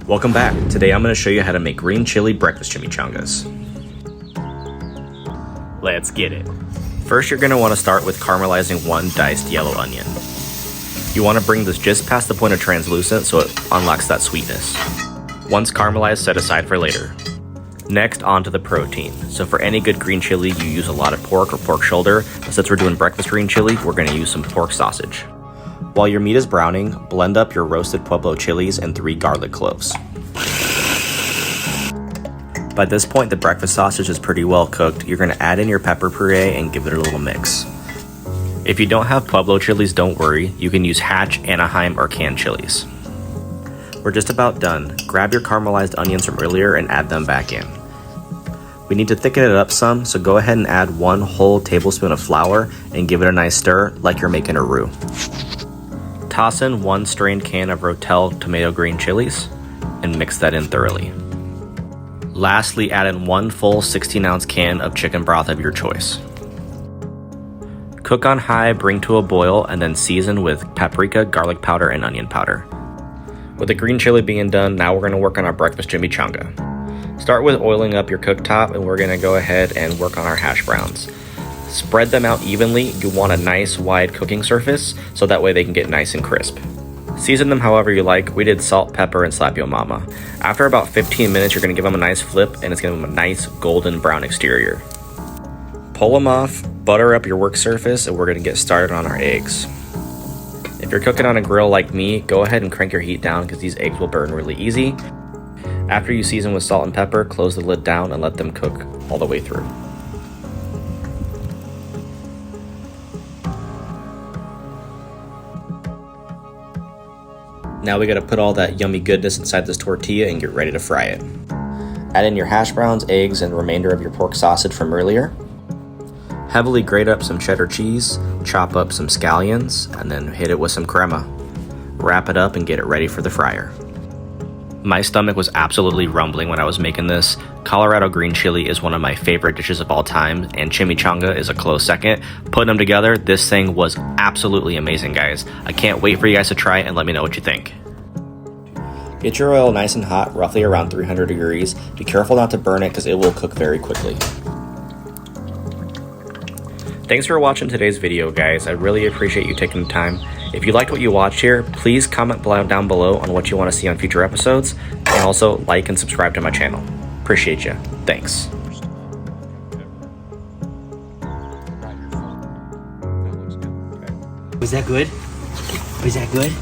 Welcome back. Today I'm going to show you how to make green chili breakfast chimichangas. Let's get it. First, you're going to want to start with caramelizing one diced yellow onion. You want to bring this just past the point of translucent so it unlocks that sweetness. Once caramelized, set aside for later. Next, onto the protein. So for any good green chili, you use a lot of pork or pork shoulder, but since we're doing breakfast green chili, we're going to use some pork sausage. While your meat is browning, blend up your roasted Pueblo chilies and 3 garlic cloves. By this point, the breakfast sausage is pretty well cooked. You're going to add in your pepper puree and give it a little mix. If you don't have Pueblo chilies, don't worry. You can use Hatch, Anaheim, or canned chilies. We're just about done. Grab your caramelized onions from earlier and add them back in. We need to thicken it up some, so go ahead and add 1 whole tablespoon of flour and give it a nice stir like you're making a roux. Toss in 1 strained can of Rotel tomato green chilies and mix that in thoroughly. Lastly, add in 1 full 16-ounce can of chicken broth of your choice. Cook on high, bring to a boil, and then season with paprika, garlic powder, and onion powder. With the green chili being done, now we're going to work on our breakfast chimichanga. Start with oiling up your cooktop, and we're going to go ahead and work on our hash browns. Spread them out evenly. You want a nice wide cooking surface, so that way they can get nice and crisp. Season them however you like. We did salt, pepper, and slap yo mama. After about 15 minutes, you're going to give them a nice flip, and it's going to give them a nice golden brown exterior. Pull them off, butter up your work surface, and we're going to get started on our eggs. If you're cooking on a grill like me, go ahead and crank your heat down because these eggs will burn really easy. After you season with salt and pepper, close the lid down and let them cook all the way through. Now we gotta put all that yummy goodness inside this tortilla and get ready to fry it. Add in your hash browns, eggs, and remainder of your pork sausage from earlier. Heavily grate up some cheddar cheese, chop up some scallions, and then hit it with some crema. Wrap it up and get it ready for the fryer. My stomach was absolutely rumbling when I was making this. Colorado green chili is one of my favorite dishes of all time, and chimichanga is a close second. Putting them together, this thing was absolutely amazing, guys. I can't wait for you guys to try it and let me know what you think. Get your oil nice and hot, roughly around 300 degrees. Be careful not to burn it because it will cook very quickly. Thanks for watching today's video, guys. I really appreciate you taking the time. If you liked what you watched here, please comment down below on what you want to see on future episodes, and also like and subscribe to my channel. Appreciate you. Thanks. Was that good? Was that good?